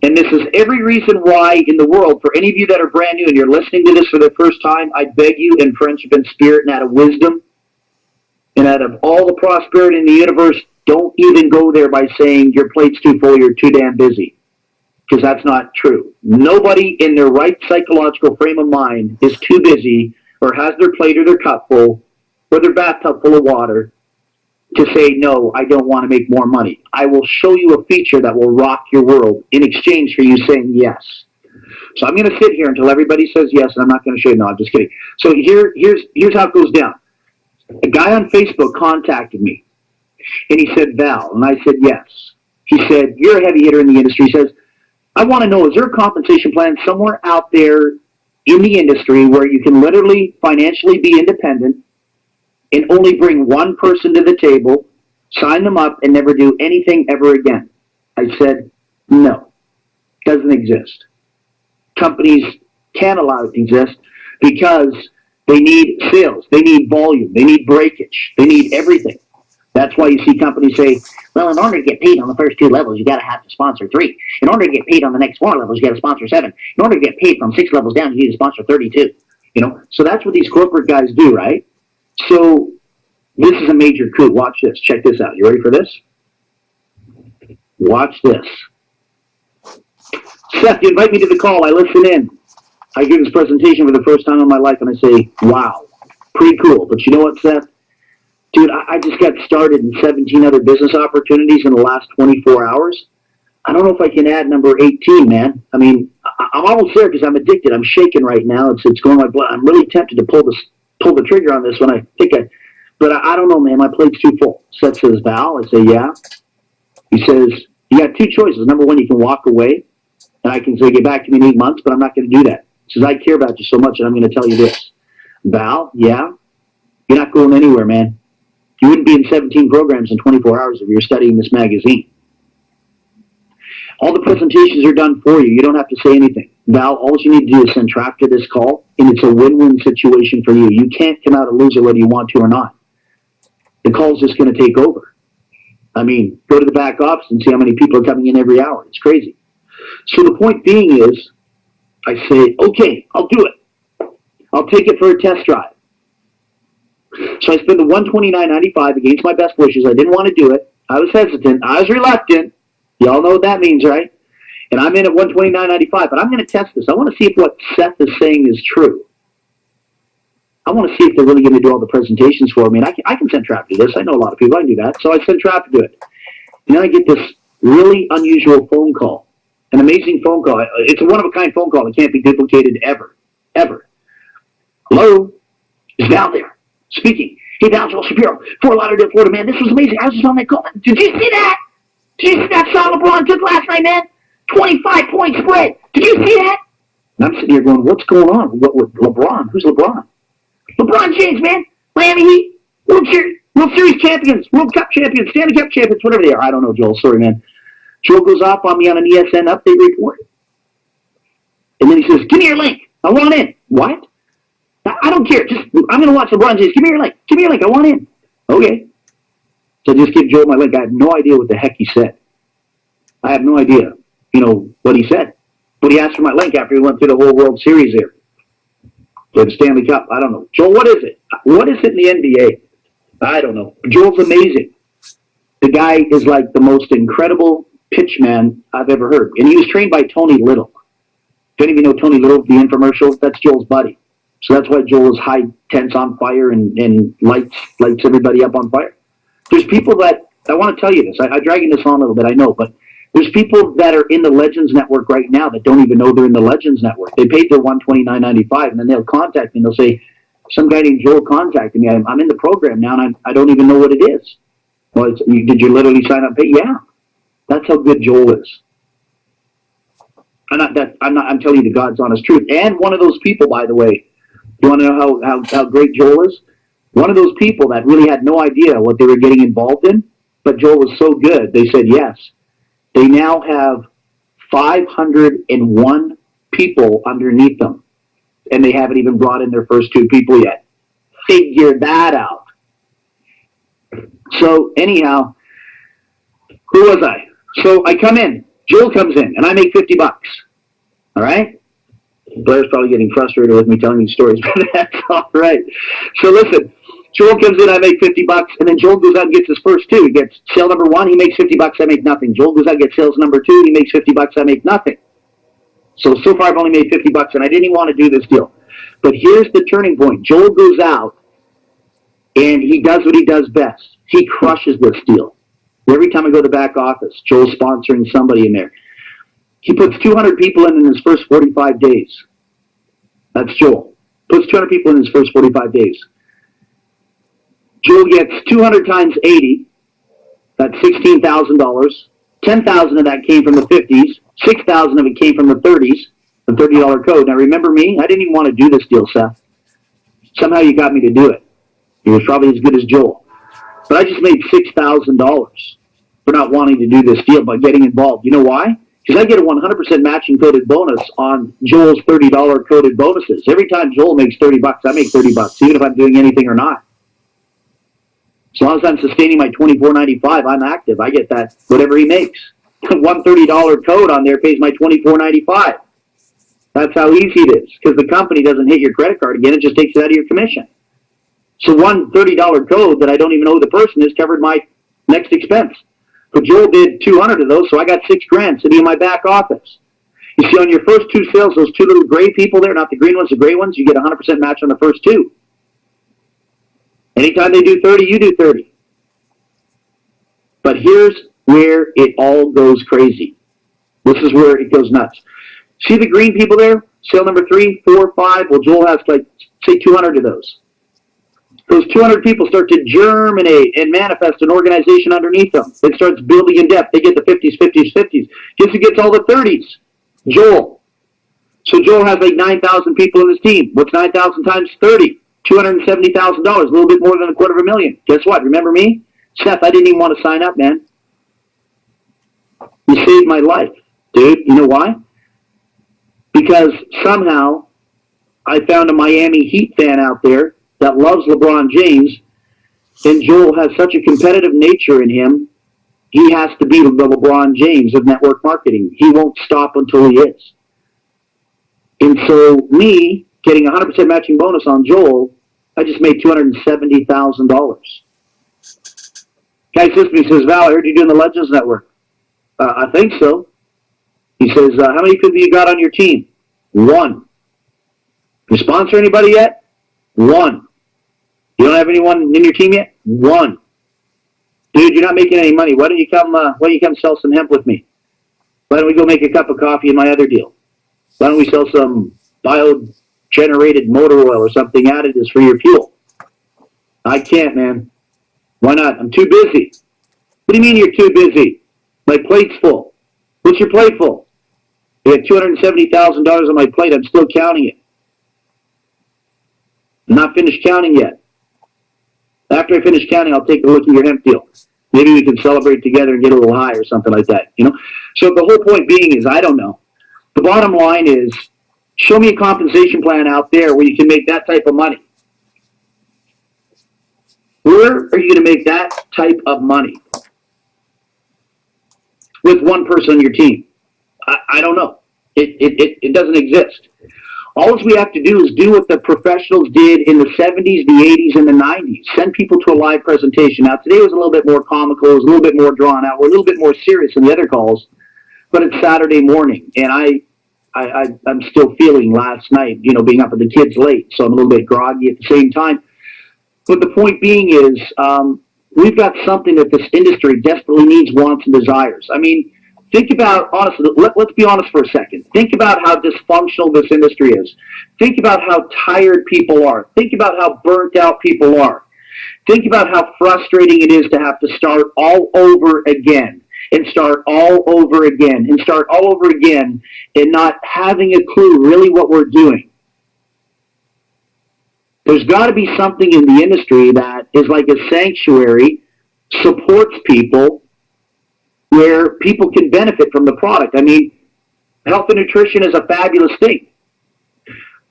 And this is every reason why in the world, for any of you that are brand new and you're listening to this for the first time, I beg you in friendship and spirit and out of wisdom and out of all the prosperity in the universe, don't even go there by saying your plate's too full, you're too damn busy. because that's not true. Nobody in their right psychological frame of mind is too busy or has their plate or their cup full or their bathtub full of water to say, no, I don't want to make more money. I will show you a feature that will rock your world in exchange for you saying yes. So I'm going to sit here until everybody says yes, and I'm not going to show you. No, I'm just kidding. So here's how it goes down. A guy on Facebook contacted me, and he said, Val, and I said yes. He said, you're a heavy hitter in the industry. He says, I want to know, is there a compensation plan somewhere out there in the industry where you can literally financially be independent and only bring one person to the table, sign them up, and never do anything ever again? I said, no, doesn't exist. Companies can't allow it to exist because they need sales, they need volume, they need breakage, they need everything. That's why you see companies say, well, in order to get paid on the first 2 levels, you got to have to sponsor 3. In order to get paid on the next 4 levels, you got to sponsor 7. In order to get paid from 6 levels down, you need to sponsor 32. So that's what these corporate guys do, right? So this is a major coup. Watch this. Check this out. You ready for this? Watch this. Seth, you invite me to the call. I listen in. I give this presentation for the first time in my life, and I say, wow, pretty cool. But you know what, Seth? Dude, I just got started in 17 other business opportunities in the last 24 hours. I don't know if I can add number 18, man. I mean, I'm almost there because I'm addicted. I'm shaking right now. It's going my blood. I'm really tempted to pull the trigger on this when I think but I don't know, man. My plate's too full. Seth says, Val. I say, yeah. He says, you got 2 choices. Number 1, you can walk away, and I can say, get back to me in 8 months, but I'm not going to do that. He says, I care about you so much, and I'm going to tell you this. Val, yeah, you're not going anywhere, man. You wouldn't be in 17 programs in 24 hours if you're studying this magazine. All the presentations are done for you. You don't have to say anything. Val, all you need to do is send traffic to this call, and it's a win-win situation for you. You can't come out a loser whether you want to or not. The call's just going to take over. I mean, go to the back office and see how many people are coming in every hour. It's crazy. So the point being is, I say, okay, I'll do it. I'll take it for a test drive. So I spent the $129.95 against my best wishes. I didn't want to do it. I was hesitant. I was reluctant. Y'all know what that means, right? And I'm in at $129.95, but I'm going to test this. I want to see if what Seth is saying is true. I want to see if they're really going to do all the presentations for me. And I can send traffic to this. I know a lot of people. I can do that. So I send traffic to it. And then I get this really unusual phone call, an amazing phone call. It's a one-of-a-kind phone call. It can't be duplicated ever, ever. Hello? Is Val there? Speaking. Hey, Val, Joel Shapiro, Fort Lauderdale, Florida, man. This was amazing. I was just on that call. Did you see that? Did you see that shot LeBron took last night, man? 25-point spread. Did you see that? And I'm sitting here going, what's going on? What with LeBron? Who's LeBron? LeBron James, man. Miami Heat. World Series champions. World Cup champions. Stanley Cup champions. Whatever they are. I don't know, Joel. Sorry, man. Joel goes off on me on an ESN update report. And then he says, give me your link. I want in. What? I don't care. I'm going to watch LeBron James. Give me your link. Give me your link. I want in. Okay. So I just give Joel my link. I have no idea what the heck he said. I have no idea, what he said. But he asked for my link after he went through the whole World Series there. For the Stanley Cup. I don't know. Joel, what is it? What is it in the NBA? I don't know. Joel's amazing. The guy is like the most incredible pitch man I've ever heard. And he was trained by Tony Little. If any of you know Tony Little, the infomercial, that's Joel's buddy. So that's why Joel is high, tense, on fire, and lights everybody up on fire. There's people that, I want to tell you this, I'm dragging this on a little bit, I know, but there's people that are in the Legends Network right now that don't even know they're in the Legends Network. They paid their $129.95, and then they'll contact me, and they'll say, some guy named Joel contacted me. I'm in the program now, and I don't even know what it is. Well, did you literally sign up? Hey, yeah. That's how good Joel is. I'm telling you the God's honest truth. And one of those people, by the way, you want to know how great Joel is? One of those people that really had no idea what they were getting involved in, but Joel was so good, they said yes. They now have 501 people underneath them, and they haven't even brought in their first 2 people yet. Figure that out. So anyhow, who was I? So I come in. Joel comes in, and I make $50. All right? Blair's probably getting frustrated with me telling these stories, but that's all right. So listen, Joel comes in, I make $50, and then Joel goes out and gets his first two. He gets sale number one, he makes $50, I make nothing. Joel goes out and gets sales number two, he makes $50, I make nothing. So far I've only made $50, and I didn't even want to do this deal. But here's the turning point. Joel goes out, and he does what he does best. He crushes this deal. Every time I go to the back office, Joel's sponsoring somebody in there. He puts 200 people in his first 45 days. That's Joel. Puts 200 people in his first 45 days. Joel gets 200 times 80. That's $16,000. 10,000 of that came from the 50s. 6,000 of it came from the 30s, the $30 code. Now remember me? I didn't even want to do this deal, Seth. Somehow you got me to do it. It was probably as good as Joel. But I just made $6,000 for not wanting to do this deal by getting involved. You know why? Because I get a 100% matching coded bonus on Joel's $30 coded bonuses. Every time Joel makes $30, I make $30, even if I'm doing anything or not. As long as I'm sustaining my $24.95, I'm active. I get that, whatever he makes. One $30 code on there pays my $24.95. That's how easy it is, because the company doesn't hit your credit card again. It just takes it out of your commission. So one $30 code that I don't even know who the person is covered my next expense. But Joel did 200 of those, so I got $6,000 sitting in my back office. You see, on your first two sales, those two little gray people there, not the green ones, the gray ones, you get 100% match on the first two. Anytime they do 30, you do 30. But here's where it all goes crazy. This is where it goes nuts. See the green people there? Sale number 3, 4, 5. Well, Joel has like, say, 200 of those. Those 200 people start to germinate and manifest an organization underneath them. It starts building in depth. They get the 50s, 50s, 50s. Guess who gets all the 30s? Joel. So Joel has like 9,000 people in his team. What's 9,000 times 30? $270,000, a little bit more than $250,000. Guess what? Remember me? Seth, I didn't even want to sign up, man. You saved my life, dude. You know why? Because somehow I found a Miami Heat fan out there that loves LeBron James, and Joel has such a competitive nature in him, he has to be the LeBron James of network marketing. He won't stop until he is. And so me getting 100% matching bonus on Joel, I just made $270,000. Guy says to me, he says, Val, I heard you doing the Legends Network. I think so. He says, how many people you got on your team? 1. You sponsor anybody yet? 1. You don't have anyone in your team yet? 1. Dude, you're not making any money. Why don't you come sell some hemp with me? Why don't we go make a cup of coffee in my other deal? Why don't we sell some bio-generated motor oil or something additives for your fuel? I can't, man. Why not? I'm too busy. What do you mean you're too busy? My plate's full. What's your plate full? I have $270,000 on my plate. I'm still counting it. I'm not finished counting yet. After I finish counting, I'll take a look at your hemp deal. Maybe we can celebrate together and get a little high or something like that, you know? So the whole point being is, I don't know. The bottom line is, show me a compensation plan out there where you can make that type of money. Where are you going to make that type of money with one person on your team? I don't know. It doesn't exist. All we have to do is do what the professionals did in the 70s, the 80s, and the 90s. Send people to a live presentation. Now, today was a little bit more comical. It was a little bit more drawn out. We're a little bit more serious than the other calls, but it's Saturday morning, and I'm still feeling last night, you know, being up with the kids late, so I'm a little bit groggy at the same time. But the point being is, we've got something that this industry desperately needs, wants, and desires. I mean, think about, honestly, let's be honest for a second. Think about how dysfunctional this industry is. Think about how tired people are. Think about how burnt out people are. Think about how frustrating it is to have to start all over again and start all over again and start all over again and not having a clue really what we're doing. There's got to be something in the industry that is like a sanctuary, supports people, where people can benefit from the product. I mean, health and nutrition is a fabulous thing,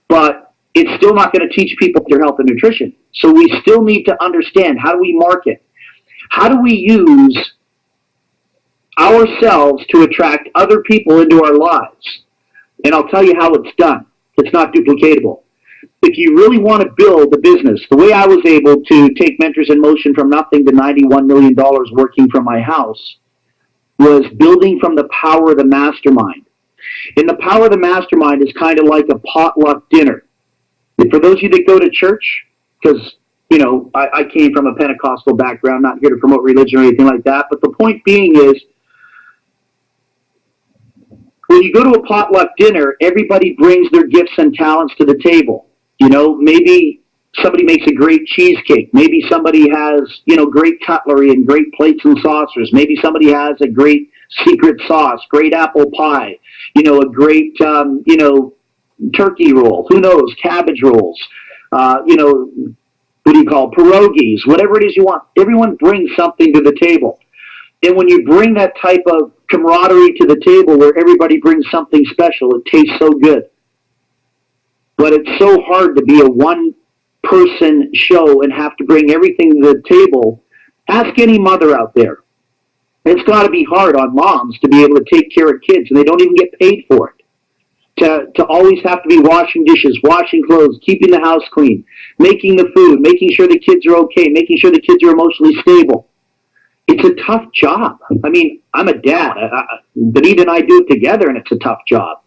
but it's still not going to teach people their health and nutrition. So we still need to understand, how do we market? How do we use ourselves to attract other people into our lives? And I'll tell you how it's done. It's not duplicatable. if you really want to build a business, the way I was able to take Mentors in Motion from nothing to $91 million working from my house was building from the power of the mastermind. And the power of the mastermind is kind of like a potluck dinner. And for those of you that go to church, because, you know, I came from a Pentecostal background, not here to promote religion or anything like that, but the point being is, when you go to a potluck dinner, everybody brings their gifts and talents to the table. You know, maybe somebody makes a great cheesecake. Maybe somebody has, you know, great cutlery and great plates and saucers. Maybe somebody has a great secret sauce, great apple pie, you know, a great, you know, turkey roll. Who knows? Cabbage rolls. You know, what do you call pierogies? Whatever it is you want. Everyone brings something to the table. And when you bring that type of camaraderie to the table where everybody brings something special, it tastes so good. But it's so hard to be a one-person show and have to bring everything to the table. Ask any mother out there. It's got to be hard on moms to be able to take care of kids, and they don't even get paid for it. To always have to be washing dishes, washing clothes, keeping the house clean, making the food, making sure the kids are okay, making sure the kids are emotionally stable. It's a tough job. I mean, I'm a dad. Benita and I do it together, and it's a tough job,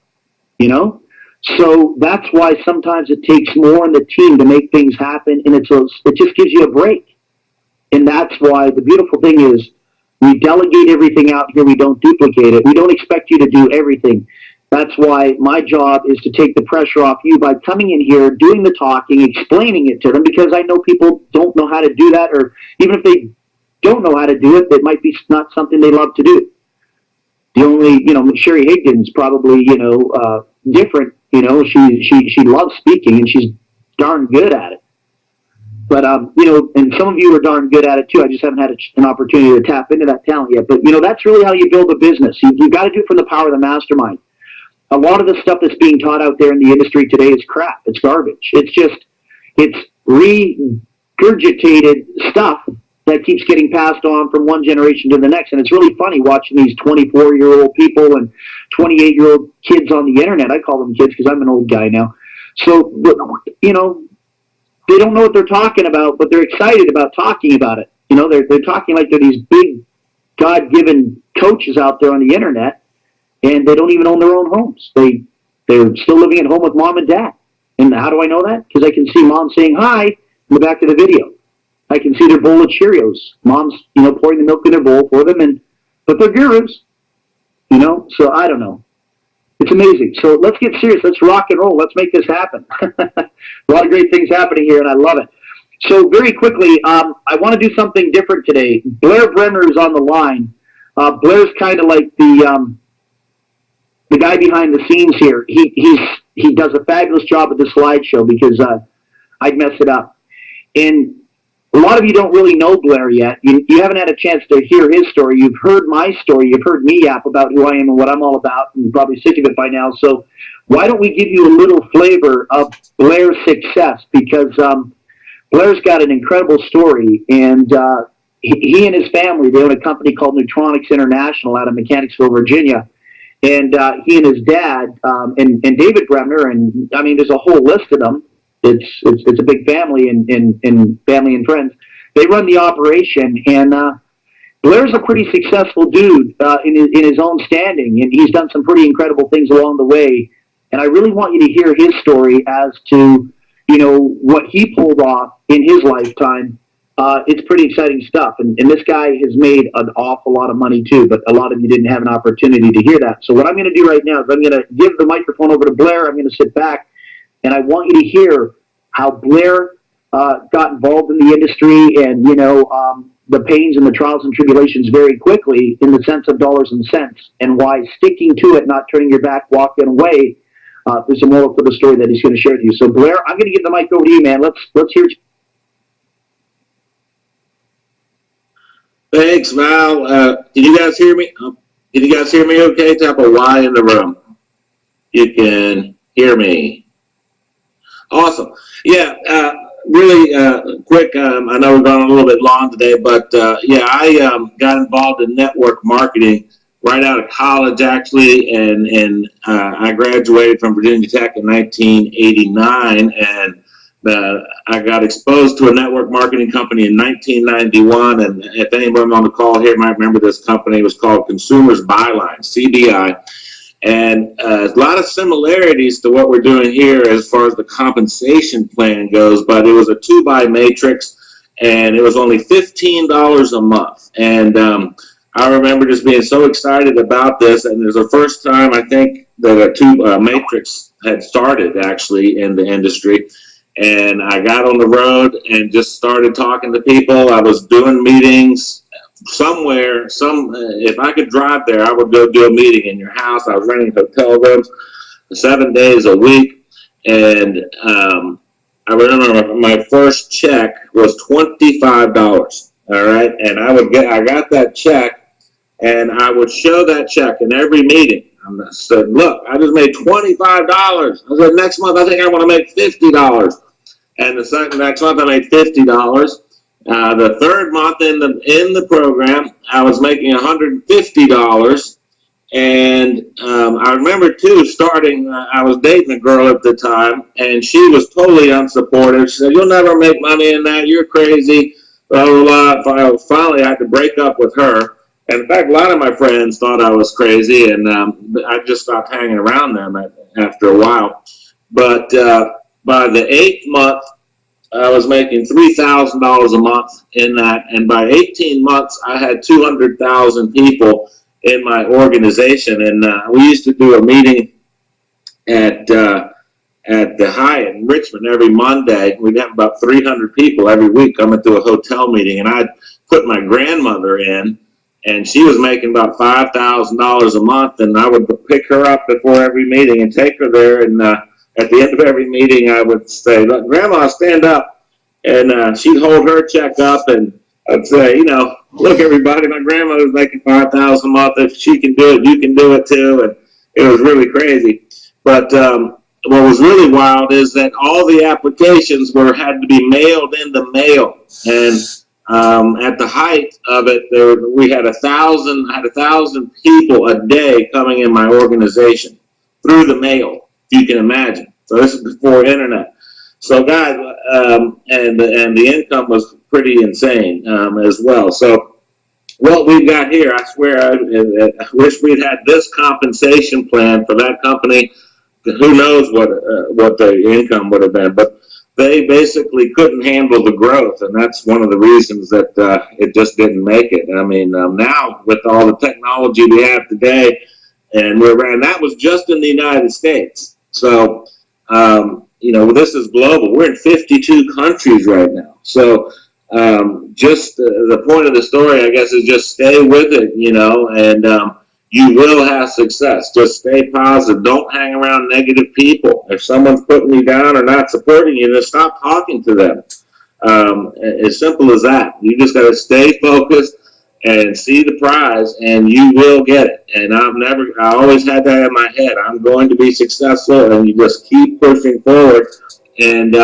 you know? So that's why sometimes it takes more on the team to make things happen, and it just gives you a break. And that's why the beautiful thing is we delegate everything out here. We don't duplicate it. We don't expect you to do everything. That's why my job is to take the pressure off you by coming in here, doing the talking, explaining it to them, because I know people don't know how to do that, or even if they don't know how to do it, it might be not something they love to do. The only, you know, Sherry Higgins probably, you know, different, you know, she loves speaking and she's darn good at it. But, you know, and some of you are darn good at it too. I just haven't had an opportunity to tap into that talent yet. But, you know, that's really how you build a business. You've got to do it from the power of the mastermind. A lot of the stuff that's being taught out there in the industry today is crap. It's garbage. It's regurgitated stuff that keeps getting passed on from one generation to the next. And it's really funny watching these 24-year-old people and 28-year-old kids on the internet. I call them kids because I'm an old guy now. So, you know, they don't know what they're talking about, but they're excited about talking about it. You know, they're talking like they're these big God-given coaches out there on the internet, and they don't even own their own homes. They're still living at home with mom and dad. And how do I know that? Because I can see mom saying hi in the back of the video. I can see their bowl of Cheerios. Mom's, you know, pouring the milk in their bowl for them, but they're gurus, you know. So I don't know. It's amazing. So let's get serious. Let's rock and roll. Let's make this happen. A lot of great things happening here, and I love it. So very quickly, I want to do something different today. Blair Brenner is on the line. Blair's kind of like the guy behind the scenes here. He does a fabulous job at the slideshow because I'd mess it up. And a lot of you don't really know Blair yet. You haven't had a chance to hear his story. You've heard my story. You've heard me yap about who I am and what I'm all about, and you're probably sick of it by now. So why don't we give you a little flavor of Blair's success? Because Blair's got an incredible story, and he and his family, they own a company called Neutronics International out of Mechanicsville, Virginia. And he and his dad and David Bremner, and I mean, there's a whole list of them. It's a big family and family and friends. They run the operation, and Blair's a pretty successful dude in his own standing, and he's done some pretty incredible things along the way. And I really want you to hear his story as to, you know, what he pulled off in his lifetime. It's pretty exciting stuff, and this guy has made an awful lot of money too, but a lot of you didn't have an opportunity to hear that. So what I'm going to do right now is I'm going to give the microphone over to Blair. I'm going to sit back, and I want you to hear how Blair got involved in the industry and, you know, the pains and the trials and tribulations very quickly in the sense of dollars and cents, and why sticking to it, not turning your back, walking away, there's a moral to the story that he's going to share with you. So Blair, I'm going to give the mic over to you, man. Let's hear it. Thanks, Val. Can you guys hear me? Can you guys hear me okay? Tap a Y in the room. You can hear me. Awesome. Yeah, really quick. I know we're going a little bit long today, but yeah, I got involved in network marketing right out of college, actually, and I graduated from Virginia Tech in 1989, and I got exposed to a network marketing company in 1991, and if anyone on the call here might remember this company, it was called Consumers Byline, CBI, and a lot of similarities to what we're doing here as far as the compensation plan goes, but it was a 2-by matrix, and it was only $15 a month, and I remember just being so excited about this, and it was the first time I think that a 2 matrix had started actually in the industry. And I got on the road and just started talking to people. I was doing meetings somewhere. If I could drive there, I would go do a meeting in your house. I was renting hotel rooms 7 days a week. And I remember my first check was $25. All right. And I got that check, and I would show that check in every meeting. I said, look, I just made $25. I said, next month, I think I want to make $50. And the next month I made $50. The third month in the program, I was making $150. And I remember too starting. I was dating a girl at the time, and she was totally unsupportive. She said, "You'll never make money in that. You're crazy." Blah blah blah. Finally, I had to break up with her. And in fact, a lot of my friends thought I was crazy, and I just stopped hanging around them after a while. But by the 8th month, I was making $3,000 a month in that, and by 18 months, I had 200,000 people in my organization. And we used to do a meeting at the Hyatt in Richmond every Monday. We'd have about 300 people every week coming to a hotel meeting, and I'd put my grandmother in, and she was making about $5,000 a month, and I would pick her up before every meeting and take her there, and at the end of every meeting, I would say, "Look, Grandma, stand up." And she'd hold her check up, and I'd say, "Look, everybody, my grandmother's making $5,000 a month. If she can do it, you can do it too." And it was really crazy. But what was really wild is that all the applications had to be mailed in the mail. And at the height of it, we had 1,000 people a day coming in my organization through the mail. You can imagine. So this is before internet. So guys, and the income was pretty insane as well. So what we've got here, I swear, I wish we'd had this compensation plan for that company. Who knows what the income would have been, but they basically couldn't handle the growth, and that's one of the reasons that it just didn't make it. I mean, now with all the technology we have today, and that was just in the United States. So, this is global. We're in 52 countries right now. So, just the point of the story, I guess, is just stay with it, and you will have success. Just stay positive. Don't hang around negative people. If someone's putting you down or not supporting you, then stop talking to them. As simple as that. You just got to stay focused and see the prize, and you will get it. And I always had that in my head. I'm going to be successful, and you just keep pushing forward, and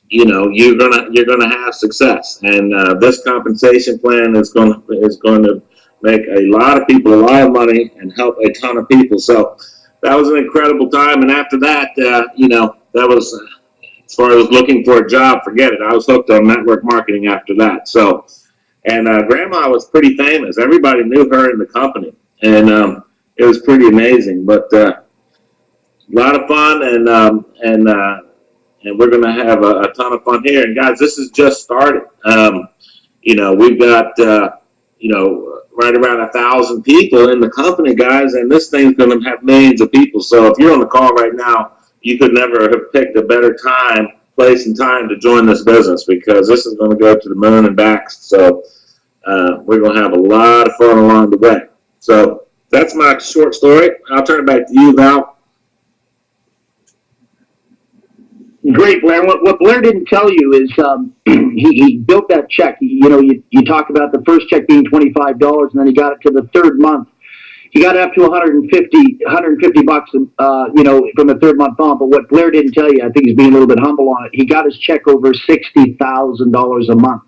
you're gonna have success. And this compensation plan is going to make a lot of people a lot of money and help a ton of people. So that was an incredible time. And after that, that was, as far as looking for a job, forget it. I was hooked on network marketing after that. So. And Grandma was pretty famous. Everybody knew her in the company, and it was pretty amazing. But a lot of fun, and we're going to have a ton of fun here. And guys, this is just started. We've got right around 1,000 people in the company, guys, and this thing's going to have millions of people. So if you're on the call right now, you could never have picked a better place and time to join this business, because this is going to go to the moon and back. So we're going to have a lot of fun along the way. So that's my short story. I'll turn it back to you, Val. Great, Blair. What Blair didn't tell you is he built that check. You talk about the first check being $25, and then he got it to the third month. He got it up to $150 bucks, from the third month on. But what Blair didn't tell you, I think he's being a little bit humble on it, he got his check over $60,000 a month.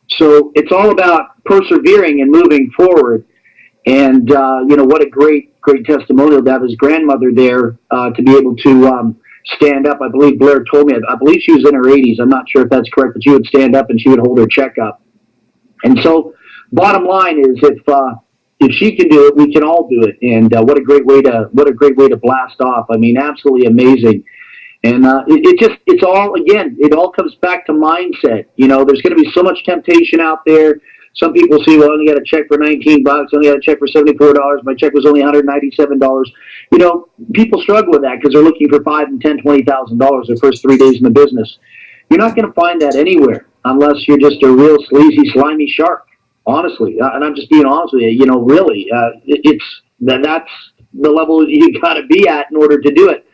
So it's all about persevering and moving forward. And, what a great testimonial to have his grandmother there to be able to stand up. I believe Blair told me, I believe she was in her 80s. I'm not sure if that's correct, but she would stand up and she would hold her check up. And so bottom line is if she can do it, we can all do it. And what a great way to blast off. I mean, absolutely amazing. And it all comes back to mindset. You know, there's going to be so much temptation out there. Some people say, well, I only got a check for $19, I only got a check for $74, my check was only $197. You know, people struggle with that because they're looking for $5,000 and $10,000, $20,000 their first 3 days in the business. You're not going to find that anywhere unless you're just a real sleazy, slimy shark, honestly. And I'm just being honest with you, you know, really. That's the level you got to be at in order to do it.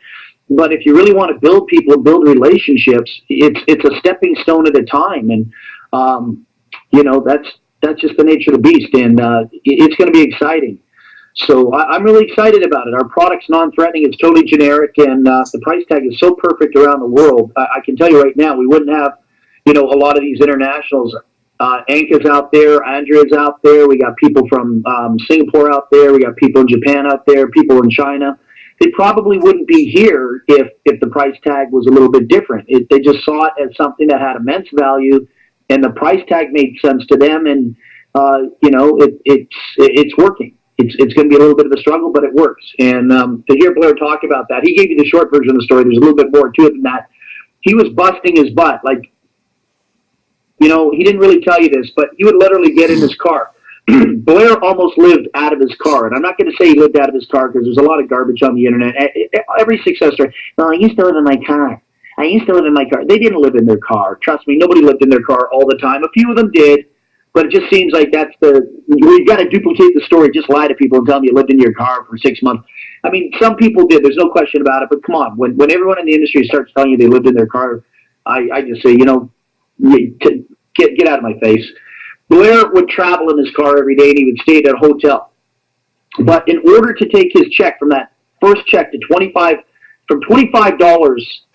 But if you really want to build people, build relationships, it's a stepping stone at a time. And, you know, that's just the nature of the beast. And it's going to be exciting. So I'm really excited about it. Our product's non-threatening. It's totally generic. And the price tag is so perfect around the world. I can tell you right now, we wouldn't have, you know, a lot of these internationals. Anka's out there. Andrea's out there. We got people from Singapore out there. We got people in Japan out there, people in China. They probably wouldn't be here if the price tag was a little bit different. They just saw it as something that had immense value, and the price tag made sense to them. And you know, it's working. It's going to be a little bit of a struggle, but it works. And to hear Blair talk about that, he gave you the short version of the story. There's a little bit more to it than that. He was busting his butt. Like, you know, he didn't really tell you this, but he would literally get in his car. Blair almost lived out of his car. And I'm not going to say he lived out of his car because there's a lot of garbage on the internet. Every success story, well, I used to live in my car. I used to live in my car. They didn't live in their car. Trust me, nobody lived in their car all the time. A few of them did, but it just seems like we've got to duplicate the story. Just lie to people and tell them you lived in your car for 6 months. I mean, some people did. There's no question about it. But come on, when everyone in the industry starts telling you they lived in their car, I just say, you know, get out of my face. Blair would travel in his car every day, and he would stay at a hotel. But in order to take his check from that first check to $25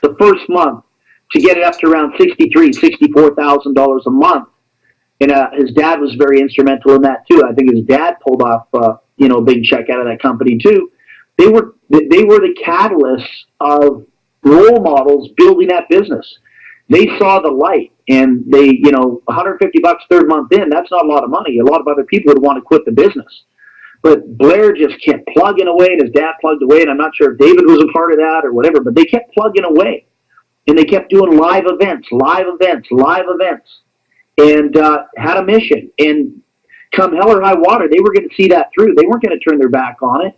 the first month to get it up to around $64,000 a month, and his dad was very instrumental in that too. I think his dad pulled off you know, a big check out of that company too. They were the catalysts of role models building that business. They saw the light, and they, you know, $150 third month in, that's not a lot of money. A lot of other people would want to quit the business. But Blair just kept plugging away, and his dad plugged away, and I'm not sure if David was a part of that or whatever, but they kept plugging away. And they kept doing live events, and had a mission. And come hell or high water, they were going to see that through. They weren't going to turn their back on it.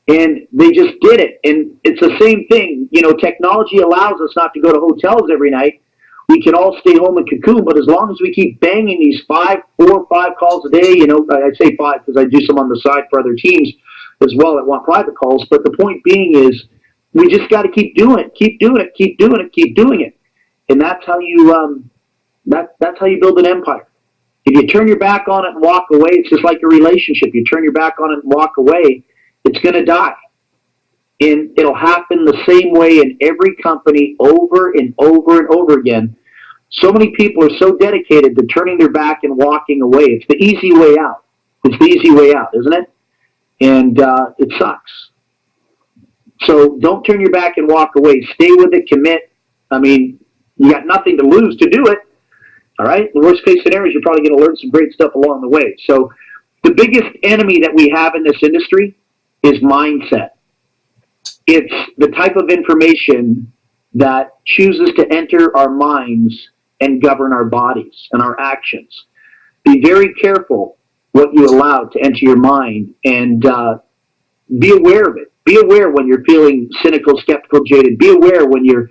And they just did it. And it's the same thing. You know, technology allows us not to go to hotels every night. We can all stay home and cocoon, but as long as we keep banging these 4 or 5 calls a day, you know, I say 5 because I do some on the side for other teams as well that want private calls. But the point being is we just got to keep doing it. And that's how you, that's how you build an empire. If you turn your back on it and walk away, it's just like a relationship. You turn your back on it and walk away, it's going to die. And it'll happen the same way in every company over and over and over again. So many people are so dedicated to turning their back and walking away. It's the easy way out. It's the easy way out, isn't it? And it sucks. So don't turn your back and walk away. Stay with it, commit. I mean, you got nothing to lose to do it. All right? The worst case scenario is you're probably going to learn some great stuff along the way. So the biggest enemy that we have in this industry is mindset. It's the type of information that chooses to enter our minds and govern our bodies and our actions. Be very careful what you allow to enter your mind, and be aware of it. Be aware when you're feeling cynical, skeptical, jaded. Be aware when you're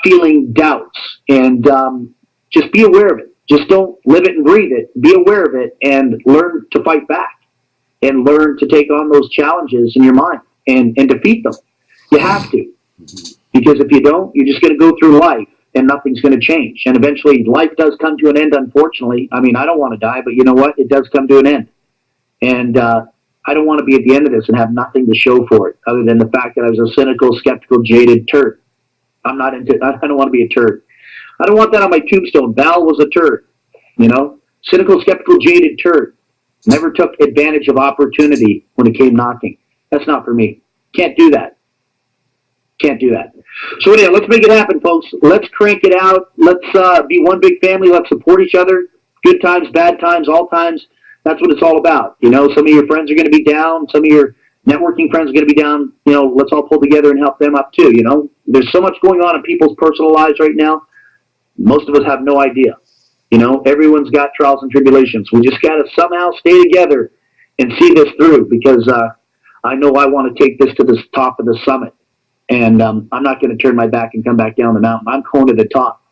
feeling doubts, and just be aware of it. Just don't live it and breathe it. Be aware of it and learn to fight back and learn to take on those challenges in your mind and defeat them. You have to. Because if you don't, you're just going to go through life and nothing's going to change. And eventually life does come to an end, unfortunately. I mean, I don't want to die, but you know what? It does come to an end. And I don't want to be at the end of this and have nothing to show for it other than the fact that I was a cynical, skeptical, jaded turd. I don't want to be a turd. I don't want that on my tombstone. Val was a turd, you know? Cynical, skeptical, jaded turd. Never took advantage of opportunity when it came knocking. That's not for me. Can't do that. Can't do that. So anyhow, let's make it happen, folks. Let's crank it out. Let's be one big family. Let's support each other. Good times, bad times, all times. That's what it's all about. You know, some of your friends are going to be down. Some of your networking friends are going to be down. You know, let's all pull together and help them up too. You know, there's so much going on in people's personal lives right now. Most of us have no idea. You know, everyone's got trials and tribulations. We just got to somehow stay together and see this through, because I know I want to take this to the top of the summit. And I'm not going to turn my back and come back down the mountain. I'm going to the top.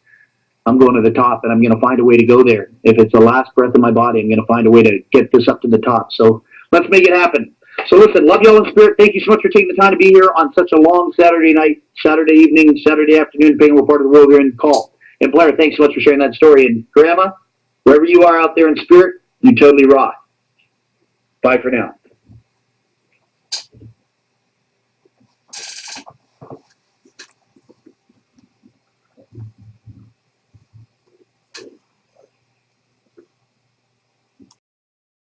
I'm going to the top, and I'm going to find a way to go there. If it's the last breath of my body, I'm going to find a way to get this up to the top. So let's make it happen. So listen, love y'all in spirit. Thank you so much for taking the time to be here on such a long Saturday night, Saturday evening, Saturday afternoon, depending on what part of the world you're in. Call. And Blair, thanks so much for sharing that story. And Grandma, wherever you are out there in spirit, you totally rock. Bye for now.